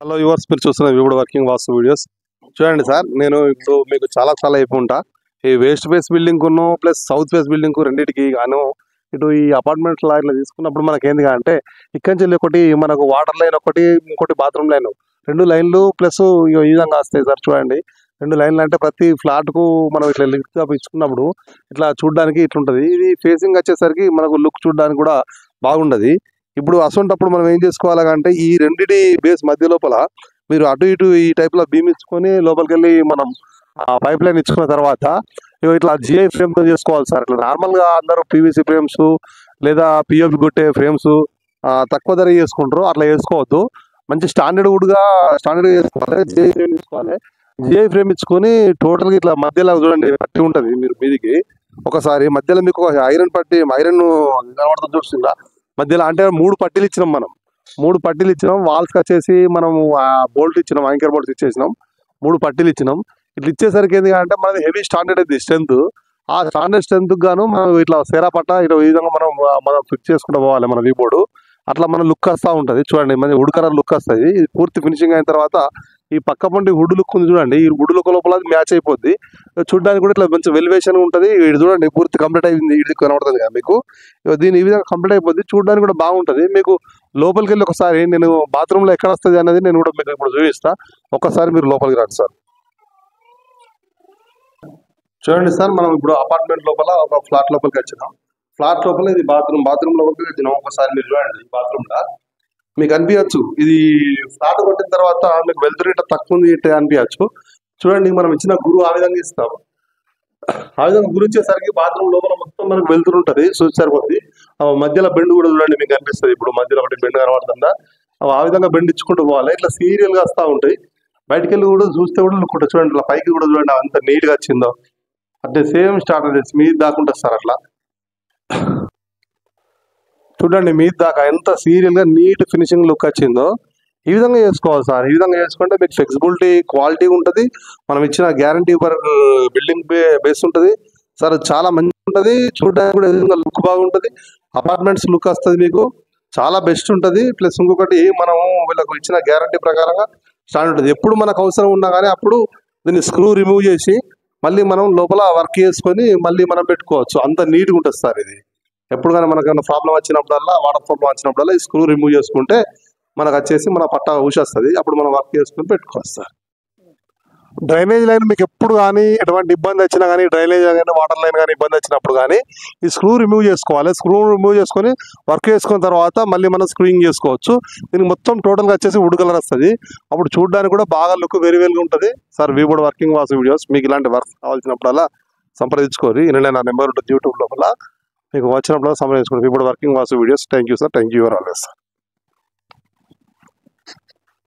Hello yours, మీరు చూస్తున్న ఇప్పుడు వర్కింగ్ వాస్తు వీడియోస్ చూడండి సార్. నేను ఇప్పుడు మీకు చాలా అయిపోయి ఉంటా. ఈ west face building plus south face building రెండింటికి గాను ఇటు ఈ అపార్ట్మెంట్ లా ఇట్లా తీసుకున్నప్పుడు మనకి ఏంది అంటే ఇక్కడి నుంచి ఒకటి మనకు వాటర్ లైన్ ఒకటి, ఇంకోటి బాత్రూమ్ లైన్, 2 లైన్లు ప్లస్ ఈ విధంగా వస్తాయి సార్. చూడండి, 2 లైన్లు అంటే ప్రతి ఫ్లాట్ కు మనం ఇట్లా లింక్ ఇచ్చుకున్నప్పుడు ఇట్లా చూడడానికి ఇట్లుంటది. ఇది ఫేసింగ్ వచ్చేసరికి మనకు లుక్ చూడడానికి కూడా బాగుండదు. ఇప్పుడు అసొంటప్పుడు మనం ఏం చేసుకోవాలంటే ఈ రెండిటి బేస్ మధ్య లోపల మీరు అటు ఇటు ఈ టైప్ లో బీమ్ ఇచ్చుకొని లోపలికి వెళ్ళి మనం పైప్ లైన్ ఇచ్చుకున్న తర్వాత ఇట్లా జిఐ ఫ్రేమ్ తో చేసుకోవాలి సార్. ఇట్లా నార్మల్ గా అందరూ పీవీసీ ఫ్రేమ్స్ లేదా పిఎఫ్ కొట్టే ఫ్రేమ్స్ తక్కువ ధర చేసుకుంటారు. అట్లా చేసుకోవద్దు. మంచి స్టాండర్డ్ చేసుకోవాలి. జిఐ ఫ్రేమ్ తీసుకోవాలి. జిఐ ఫ్రేమ్ ఇచ్చుకొని టోటల్ గా ఇట్లా మధ్యలో చూడండి పట్టి ఉంటది. మీరు మీదికి ఒకసారి మధ్యలో మీకు ఐరన్ కనబడుతుంది చూస్తుందా మధ్యలో, అంటే 3 పట్టీలు ఇచ్చినాం. మనం 3 పట్టీలు ఇచ్చినాం. వాల్స్కి వచ్చేసి మనం బోల్ట్ ఇచ్చినాం, యాంకర్ బోల్ట్స్ ఇచ్చేసినాం. 3 పట్టీలు ఇచ్చినాం. ఇట్లా ఇచ్చేసరికి ఏంటి అంటే మనది హెవీ స్టాండర్డ్ అయితే స్ట్రెంత్. ఆ స్టాండర్డ్ స్ట్రెంత్ గాను మనం ఇట్లా సేరా పట్ట ఇట్లా ఈ విధంగా మనం ఫిక్స్ చేసుకుంటూ పోవాలి మన వీ బోర్డు. అట్లా మన లుక్ వస్తూ ఉంటుంది. చూడండి, మంచి వుడ్ కలర్ లుక్ వస్తుంది. ఇది పూర్తి ఫినిషింగ్ అయిన తర్వాత ఈ పక్క పండి వుడ్ లుక్ ఉంది చూడండి. ఈ వుడ్ లుక్ లోపల అది మ్యాచ్ అయిపోద్ది. చూడడానికి కూడా ఇట్లా మంచి వెలివేషన్ ఉంటుంది. ఇది చూడండి పూర్తి కంప్లీట్ అయింది. ఇది కనబడుతుంది కదా మీకు. దీని ఈ విధంగా కంప్లీట్ అయిపోద్ది. చూడడానికి కూడా బాగుంటుంది. మీకు లోపలికి వెళ్ళి ఒకసారి నేను బాత్రూమ్ లో ఎక్కడ వస్తుంది అనేది నేను కూడా మీకు ఇప్పుడు చూపిస్తా. ఒకసారి మీరు లోపలికి రండి సార్. చూడండి సార్, మనం ఇప్పుడు అపార్ట్మెంట్ లోపల ఒక ఫ్లాట్ లోపలికి వచ్చినాం. ఫ్లాట్ లోపల ఇది బాత్రూమ్ లోపలికి వచ్చినాం. ఒకసారి మీరు చూడండి బాత్రూమ్ లా మీకు అనిపించచ్చు. ఇది ఫ్లాట్ కొట్టిన తర్వాత మీకు వెళ్తురు ఇట్లా తక్కువ ఉంది అనిపించచ్చు. చూడండి, మనం ఇచ్చిన గురు ఆ విధంగా ఇస్తాం. ఆ విధంగా గురి ఇచ్చేసరికి బాత్రూమ్ లోపల మొత్తం మనకు వెళ్తురు ఉంటుంది. చూసి సరిపోద్ది. మధ్యలో బెండ్ కూడా చూడండి మీకు అనిపిస్తుంది. ఇప్పుడు మధ్యలో ఒకటి బెండ్ కనబడుతుందా, ఆ విధంగా బెండ్ ఇచ్చుకుంటూ పోవాలి. ఇట్లా సీరియల్ గా వస్తూ ఉంటాయి. బయటకు వెళ్ళి కూడా చూస్తే కూడా లుక్ చూడండి. ఇట్లా పైకి కూడా చూడండి అంత నీట్ గా వచ్చిందో. అంటే సేమ్ స్టార్ట్ చేసి మీద దాకుంటుంది సార్. అట్లా చూడండి మీద దాకా ఎంత సీరియల్ గా నీట్ ఫినిషింగ్ లుక్ వచ్చిందో. ఈ విధంగా చేసుకోవాలి సార్. ఈ విధంగా చేసుకుంటే మీకు ఫ్లెక్సిబిలిటీ క్వాలిటీ ఉంటుంది. మనం ఇచ్చిన గ్యారంటీ ఫర్ బిల్డింగ్ బేస్ ఉంటుంది సార్. చాలా మంచిగా ఉంటుంది. చూడడానికి కూడా విధంగా లుక్ బాగుంటుంది. అపార్ట్మెంట్స్ లుక్ వస్తుంది మీకు. చాలా బెస్ట్ ఉంటుంది. ప్లస్ ఇంకొకటి మనం వీళ్ళకు ఇచ్చిన గ్యారంటీ ప్రకారంగా స్టాండ్ ఉంటుంది. ఎప్పుడు మనకు అవసరం ఉన్నా కానీ అప్పుడు దీన్ని స్క్రూ రిమూవ్ చేసి మళ్ళీ మనం లోపల వర్క్ చేసుకొని మళ్ళీ మనం పెట్టుకోవచ్చు. అంత నీట్గా ఉంటుంది సార్. ఇది ఎప్పుడు కానీ మనకు ప్రాబ్లం వచ్చినప్పుడల్లా, వాటర్ ప్రాబ్లం వచ్చినప్పుడల్లా ఈ స్క్రూ రిమూవ్ చేసుకుంటే మనకు వచ్చేసి మన పట్టా ఊసేస్తుంది. అప్పుడు మనం వర్క్ చేసుకుని పెట్టుకోవచ్చు సార్. డ్రైనేజ్ లైన్ మీకు ఎప్పుడు కానీ ఎటువంటి ఇబ్బంది వచ్చినా కానీ, డ్రైనేజ్ కానీ వాటర్ లైన్ కానీ ఇబ్బంది వచ్చినప్పుడు కానీ ఈ స్క్రూ రిమూవ్ చేసుకోవాలి. స్క్రూ రిమూవ్ చేసుకొని వర్క్ చేసుకున్న తర్వాత మళ్ళీ మనం స్క్రూయింగ్ చేసుకోవచ్చు. దీనికి మొత్తం టోటల్గా వచ్చేసి వుడ్ కలర్ వస్తుంది. అప్పుడు చూడడానికి కూడా బాగా లుక్ వెరీ వెల్గా ఉంటుంది sir. We board working vastu videos మీకు ఇలాంటి వర్క్ కావాల్సినప్పుడల్లా సంప్రదించుకోరు. నా నెంబర్ ఉంటుంది యూట్యూబ్ లోపల. మీకు వచ్చినప్పుడు సంప్రదించుకోండి. We board working vastu videos. Thank you sir. Thank you always sir.